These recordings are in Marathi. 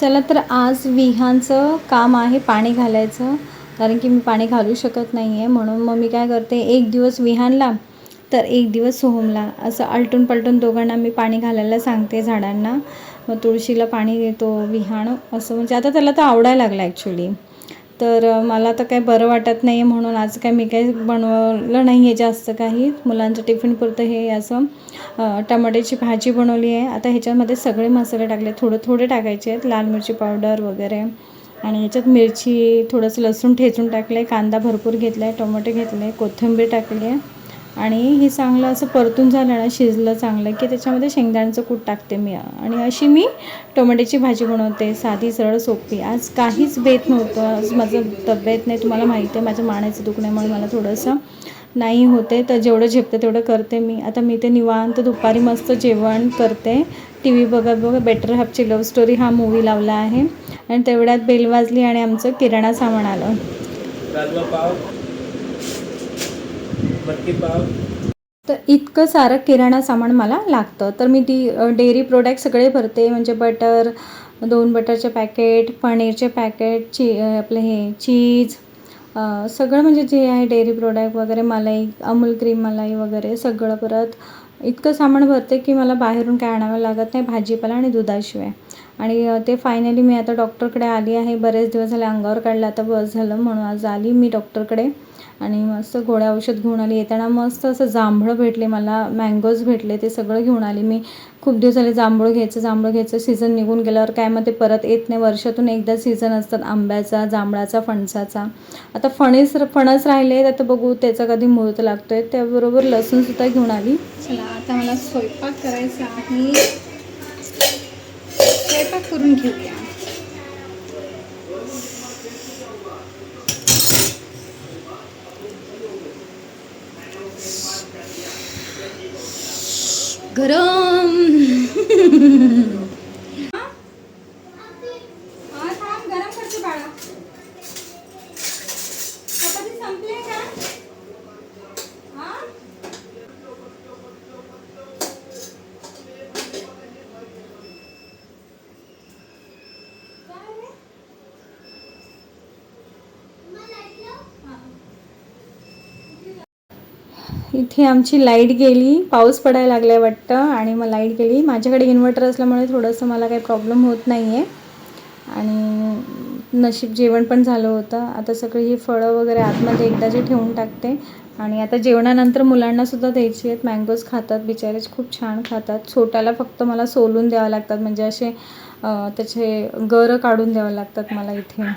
चला तर आज विहांचं काम आहे पाणी घालायचं, कारण की मी पाणी घालू शकत नाही आहे. म्हणून मग मी काय करते, एक दिवस विहानला तर एक दिवस सोहमला असं आलटून पलटून दोघांना मी पाणी घालायला सांगते झाडांना. मग तुळशीला पाणी देतो विहाण असं, म्हणजे आता त्याला तर आवडायला लागलं ॲक्च्युली. तर मला तर काही बरं वाटत नाही आहे, म्हणून आज काय मी काही बनवलं नाही आहे जास्त काही. मुलांचं टिफिनपुरतं हे असं टमाट्याची भाजी बनवली आहे. आता ह्याच्यामध्ये सगळे मसाले टाकले, थोडे थोडे टाकायचे आहेत, लाल मिरची पावडर वगैरे. आणि ह्याच्यात मिरची, थोडंसं लसूण ठेचून टाकलं आहे, कांदा भरपूर घेतला आहे, टोमॅटो घेतले, कोथिंबीर टाकली आहे. आणि हे चांगलं असं परतून झालं ना, शिजलं चांगलं की त्याच्यामध्ये शेंगदाण्याचं कूट टाकते मी. आणि अशी मी टोमॅटोची भाजी बनवते, साधी सरळ सोपी. आज काहीच बेत नव्हतं, आज माझं तब्येत नाही, तुम्हाला माहिती आहे माझं मानेचं दुखण्यामुळे मला थोडंसं नाही होते, तर जेवढं झेपतं तेवढं करते मी. आता मी ते निवांत दुपारी मस्त जेवण करते, टी व्ही बघत बघत. बेटर हॅपची लव्ह स्टोरी हा मूवी लावला आहे आणि तेवढ्यात बेल वाजली आणि आमचं किराणा सामान आलं. तर इतकं सारं किराणा सामान मला लागतं. तर मी डेअरी प्रोडक्ट सगळे भरते, म्हणजे बटर, 2 बटरचे पॅकेट, पनीरचे पॅकेट, आपलं हे चीज, सगळं म्हणजे जे आहे डेअरी प्रोडक्ट वगैरे, मलाई, अमूल क्रीम मलाई वगैरे सगळं. परत इतकं सामान भरते की मला बाहेरून काय आणावं लागत नाही, भाजीपाला आणि दुधाशिवाय. आणि ते फायनली मी आता डॉक्टरकडे आली आहे. बरेच दिवस झाले अंगावर काढलं, आता बस झालं, म्हणून आज आली मी डॉक्टरकडे. आणि मस्त गोळ्या औषध घेऊन आली. येताना मस्त असं जांभळं भेटले मला, मँगोज भेटले, ते सगळं घेऊन आली मी. खूप दिवस झाले जांभळं घ्यायचं. सीझन निघून गेल्यावर काय मग ते परत येत नाही, वर्षातून एकदा सीझन असतात आंब्याचा, जांभळाचा, फणसाचा. आता फणस राहिले, आता बघू त्याचा कधी मुहूर्त लागतो आहे. त्याबरोबर लसूणसुद्धा घेऊन आली. चला आता मला स्वयंपाक करायचा आहे, स्वयंपाक करून घेऊया. गरम थांब, गरम करते बाळा. चपाती संपली का? इथे आमची लाईट गेली, पाऊस पडायला लागला आहे वाटतं, आणि मग लाईट गेली. माझ्याकडे इन्व्हर्टर असल्यामुळे थोडंसं मला काही प्रॉब्लेम होत नाही आहे. आणि नशीब जेवण पण झालं होतं. आता सगळी ही फळं वगैरे आतमध्ये एकदाचे ठेवून टाकते. आणि आता जेवणानंतर मुलांनासुद्धा द्यायची आहेत. मँगोज खातात बिचारे, खूप छान खातात. छोट्याला फक्त मला सोलून द्यावं लागतात, म्हणजे असे त्याचे गरं काढून द्यावं लागतात मला इथे.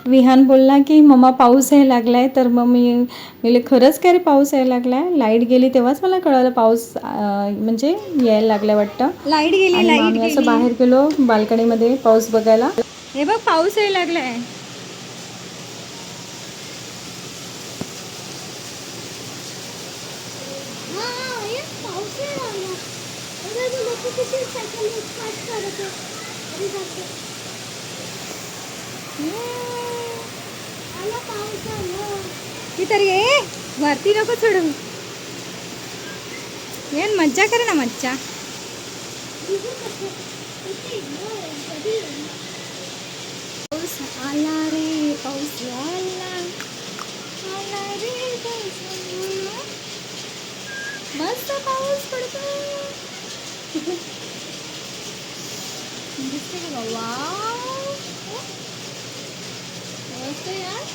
विहान बोलला की मम्मा पाऊस यायला लागला आहे. तर मग मी खरंच काय रे, पाऊस यायला लागला आहे? लाईट गेली तेव्हाच मला कळलं पाऊस म्हणजे यायला लागला वाटतं. लाईट गेली. आम्ही असं बाहेर गेलो बाल्कनीमध्ये पाऊस बघायला. हे बघ पाऊस यायला लागला आहे. तरी ये वरती नको चढू, ये मज्जा करे ना, मज्जा. पाऊस आला रे, पाऊस आला रे, पाऊस आला. मस्त पाऊस पडतो. दिसते का? वाव, मस्त यार.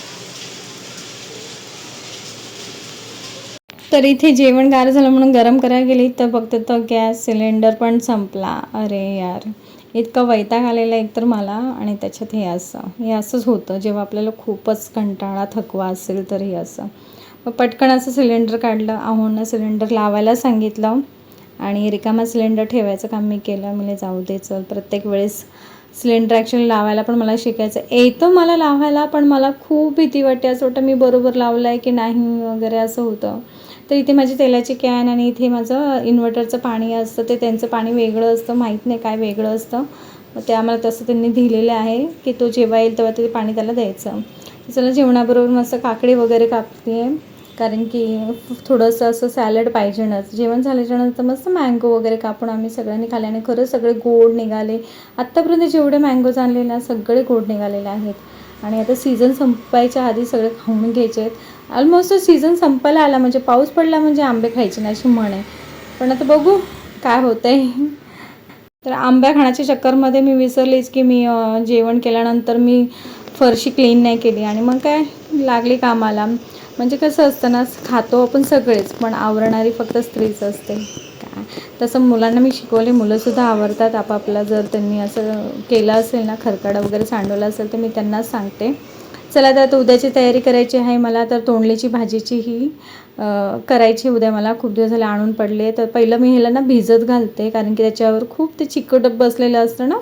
तर इथे जेवण गार झालं म्हणून गरम करायला गेली, तर बघते तर गॅस सिलेंडर पण संपला. अरे यार, इतकं वैताग आलेला एकतर मला. आणि त्याच्यात हे असंच होतं जेव्हा आपल्याला खूपच कंटाळा थकवा असेल तर हे असं. मग पटकन असं सिलेंडर काढलं, आहोंना सिलेंडर लावायला सांगितलं आणि रिकामा सिलेंडर ठेवायचं काम मी केलं. मला जाऊ दे चल, प्रत्येक वेळेस सिलेंडर ॲक्च्युली लावायला पण मला शिकायचं. येतं मला लावायला, पण मला खूप भीती वाटते. असं वाटतं मी बरोबर लावलं आहे की नाही वगैरे असं होतं. तर इथे माझी तेलाची कॅन आणि इथे माझं इन्व्हर्टरचं पाणी असतं, ते त्यांचं पाणी वेगळं असतं, माहीत नाही काय वेगळं असतं. मग ते आम्हाला तसं त्यांनी दिलेलं आहे की तो जेव्हा येईल तेव्हा ते पाणी त्याला द्यायचं. चला जेवणाबरोबर मस्त काकडी वगैरे कापते आहे. कारण की थोडंसं असं सॅलड पाहिजेच. जेवण झाल्याच्यानंतर मस्त मँगो वगैरे कापून आम्ही सगळ्यांनी खाल्ले आणि खरंच सगळे गोड निघाले. आत्तापर्यंत जेवढे मँगोज आणले ना सगळे गोड निघालेले आहेत. आणि आता सीझन संपायच्या आधी सगळे खाऊन घ्यायचे आहेत. ऑलमोस्ट सीझन संपायला आला, म्हणजे पाऊस पडला म्हणजे आंबे खायचे नाही अशी म्हण आहे. पण आता बघू काय होतं आहे. तर आंब्या खाण्याच्या चक्करमध्ये मी विसरलेच की मी जेवण केल्यानंतर मी फरशी क्लीन नाही केली. आणि मग काय लागली कामाला. म्हणजे कसं असतं ना, खातो आपण सगळेच, पण आवरणारी फक्त स्त्रीच असते. काय तसं मुलांना मी शिकवले, मुलंसुद्धा आवरतात आपापला. जर त्यांनी असं केलं असेल ना, खरकाडा वगैरे सांडवला असेल तर मी त्यांनाच सांगते. चला तर उद्याची तयारी करायची आहे मला. तर तोंडलीची भाजीची ही करायची उद्या मला. खूप दिवस झाले आणून पडले. तर पहिलं मी ह्याला ना भिजत घालते, कारण की त्याच्यावर खूप ते चिकट बसलेलं असतं ना,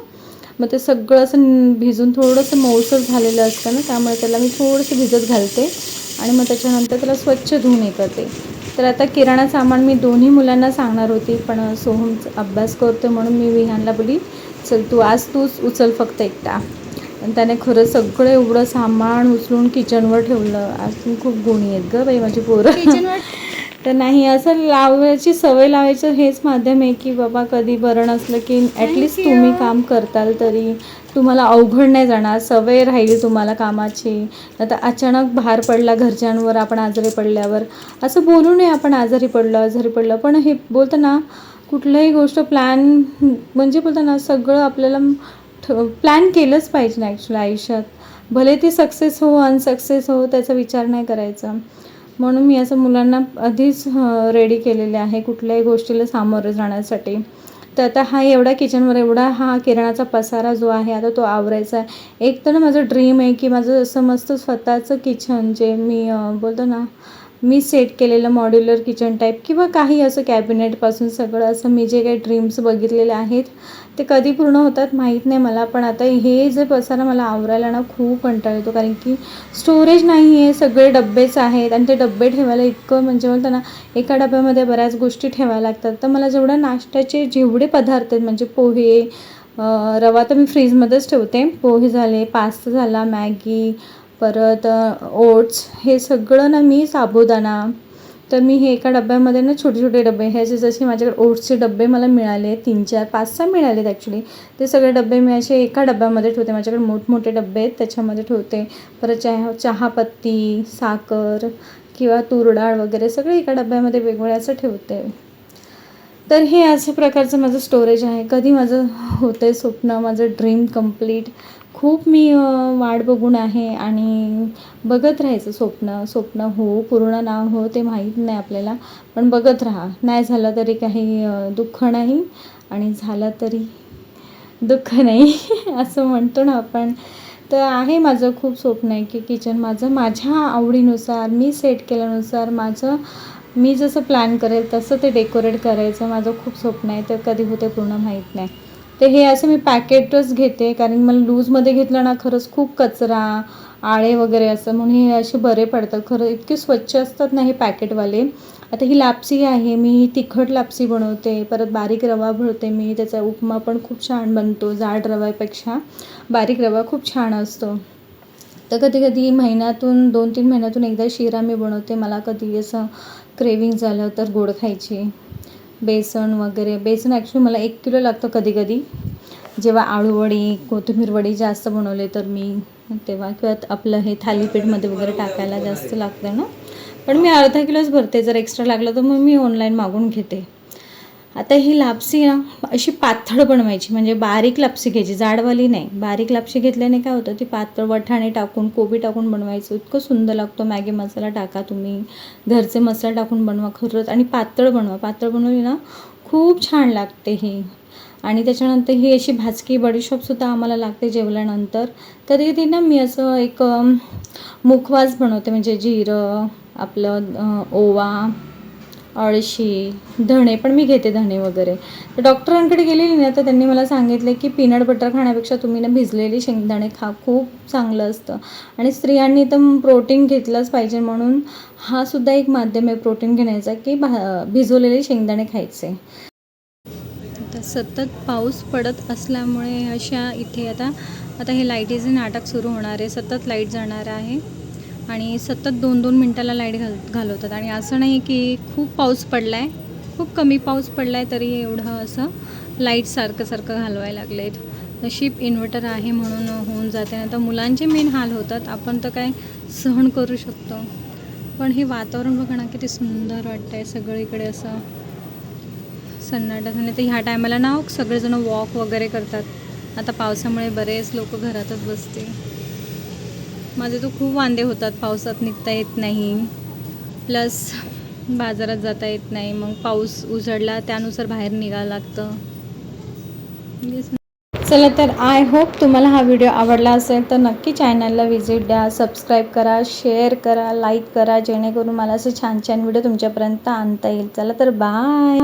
मग ते सगळं असं भिजून थोडंसं मऊसर झालेलं असतं ना, त्यामुळे त्याला मी थोडंसं भिजत घालते आणि मग त्याच्यानंतर त्याला स्वच्छ धुवून हे करते. तर आता किराणा सामान मी दोन्ही मुलांना सांगणार होती, पण सोहमचा अभ्यास करतो म्हणून मी विहानला बोली चल तूच उचल फक्त एकटा. आणि त्याने खरं सगळं एवढं सामान उचलून किचनवर ठेवलं. अजून खूप गुणी आहेत गं बाई माझी पोरं किचनवर. तर नाही, असं लावायची सवय लावायचं हेच माध्यम आहे की बाबा कधी बरं नसलं की ॲटलिस्ट तुम्ही काम करताल तरी तुम्हाला अवघड नाही जाणार, सवय राहील तुम्हाला कामाची. आता अचानक भार पडला घरच्यांवर, आपण आजारी पडल्यावर असं बोलू नये आपण आजारी पडलं. पण हे बोलतं ना, कुठल्याही गोष्ट प्लॅन म्हणजे बोलतं ना, सगळं आपल्याला प्लॅन केलंच पाहिजे ना ॲक्च्युली आयुष्यात. भले ती सक्सेस हो अनसक्सेस हो त्याचा विचार नाही करायचा. म्हणून मी असं मुलांना आधीच रेडी केलेले आहे कुठल्याही गोष्टीला सामोरं जाण्यासाठी. तर आता हा एवढा किचनवर एवढा हा किराणाचा पसारा जो आहे आता तो आवरायचा आहे. एक तर ना माझं ड्रीम आहे की माझं असं मस्त स्वतःचं किचन, जे मी बोलतो ना मी सेट केलेलं मॉड्युलर किचन टाईप किंवा काही असं कॅबिनेटपासून सगळं असं मी जे काही ड्रीम्स बघितलेले आहेत ते कधी पूर्ण होतात माहीत नाही मला. पण आता हे जे पसारा मला आवरायला ना खूप कंटाळा येतो, कारण की स्टोरेज नाही आहे, सगळे डब्बेच आहेत आणि ते डब्बे ठेवायला इतकं म्हणजे बोलतं ना एका डब्यामध्ये बऱ्याच गोष्टी ठेवायला लागतात. तर मला जेवढ्या नाश्त्याचे जेवढे पदार्थ आहेत म्हणजे पोहे, रवा तर मी फ्रीजमध्येच ठेवते, पोहे झाले, पास्ता झाला, मॅगी, परत ओट्स, हे सगळं ना मी साबुदाणा, तर मी हे एका डब्यामध्ये ना छोटे छोटे डबे, ह्याचे जसे माझ्याकडे ओट्सचे डबे मला मिळाले 3, 4, 5, 6 मिळालेत ॲक्च्युली. ते सगळे डबे मी असे एका डब्यामध्ये ठेवते. माझ्याकडे मोठमोठे डबे आहेत त्याच्यामध्ये ठेवते. परत चहापत्ती, साखर किंवा तूर डाळ वगैरे सगळे एका डब्यामध्ये वेगवेगळं असं ठेवते. तर हे अशा प्रकारचं माझं स्टोरेज आहे. कधी माझं होतं आहे स्वप्न, माझं ड्रीम कंप्लीट. खूप मी वाट बघून आहे आणि बघत राहायचं. स्वप्न हो पूर्ण ना हो ते माहीत नाही आपल्याला, पण बघत राहा. नाही झालं तरी काही दुःख नाही आणि झालं तरी दुःख नाही असं म्हणतो ना आपण. तर आहे माझं खूप स्वप्न आहे की किचन माझं माझ्या आवडीनुसार मी सेट केल्यानुसार मी जसं प्लॅन करेल तसं ते डेकोरेट करायचं माझं खूप स्वप्न आहे. तर कधी होते पूर्ण माहीत नाही. ते हे असं मी पॅकेटच घेते, कारण मला लूजमध्ये घेतलं ना खरंच खूप कचरा, आळे वगैरे असं, म्हणून हे असे बरे पडतात. खरं इतके स्वच्छ असतात ना हे पॅकेटवाले. आता ही लापसी आहे, मी तिखट लापसी बनवते. परत बारीक रवा भरते मी, त्याचा उपमा पण खूप छान बनतो. जाड रव्यापेक्षा बारीक रवा खूप छान असतो. तर कधी कधी महिन्यातून 2-3 महिन्यातून एकदा शिरा मी बनवते. मला कधी असं क्रेविंग झालं तर गोड खायची. बेसन वगैरे, बेसन ॲक्च्युली मला 1 किलो लागतं कधी कधी, जेव्हा आळूवडी, कोथिंबीर वडी जास्त बनवले तर मी तेव्हा, किंवा आपलं हे थालीपीठमध्ये वगैरे टाकायला जास्त लागतं ना, पण मी अर्धा किलोच भरते. जर एक्स्ट्रा लागलं तर मग मी ऑनलाईन मागून घेते. आता ही लापसी ना अशी पातळ बनवायची, म्हणजे बारीक लापसी घ्यायची, जाडवाली नाही. बारीक लापसी घेतल्याने काय होतं, ती पातळ वठाणे टाकून कोबी टाकून बनवायचं, इतकं सुंदर लागतो. मॅगी मसाला टाका तुम्ही, घरचे मसाला टाकून बनवा खरंच, आणि पातळ बनवा. पातळ बनवली ना खूप छान लागते ही. आणि त्याच्यानंतर ही अशी भाजकी बडीशॉपसुद्धा आम्हाला लागते जेवल्यानंतर. कधी कधी ना मी असं एक मुखवास बनवते, म्हणजे जिरं, आपलं ओवा, अळशी, धणे पण मी घेते, धणे वगैरे. तर डॉक्टरांकडे गेलेली ना तर त्यांनी मला सांगितले की पीनट बटर खाण्यापेक्षा तुम्ही ना भिजलेली शेंगदाणे खा, खूप चांगलं असतं. आणि स्त्रियांनी तर प्रोटीन घेतलंच पाहिजे, म्हणून हा सुद्धा एक माध्यम आहे प्रोटीन घेण्याचा की भिजवलेले शेंगदाणे खायचे. आता सतत पाऊस पडत असल्यामुळे अशा इथे आता हे लाईटीचे नाटक सुरू होणार आहे. सतत लाईट जाणार आहे आणि सतत 2-2 मिनटाला लाईट घालवतात. आणि असं नाही की खूप पाऊस पडला आहे, खूप कमी पाऊस पडला आहे तरी एवढं असं लाईट सारखं घालवायला लागले आहेत. नशीब इन्व्हर्टर आहे म्हणून होऊन जाते, नाही तर मुलांचे मेन हाल होतात. आपण तर काय सहन करू शकतो, पण हे वातावरण बघा ना किती सुंदर वाटतं आहे. सगळीकडे असं सन्नाटा. आणि तर ह्या टायमाला ना सगळेजण वॉक वगैरे करतात. आता पावसामुळे बरेच लोक घरातच बसते. माझे तर खूप वांदे होतात, पावसात निघता येत नाही, प्लस बाजारात जाता येत नाही. मग पाऊस उजडला त्यानुसार बाहेर निघायला लागतं. चला तर आय होप तुम्हाला हा व्हिडिओ आवडला असेल तर नक्की चॅनलला व्हिजिट द्या, सबस्क्राईब करा, शेअर करा, लाईक करा, जेणेकरून मला असं छान छान व्हिडिओ तुमच्यापर्यंत आणता येईल. चला तर बाय.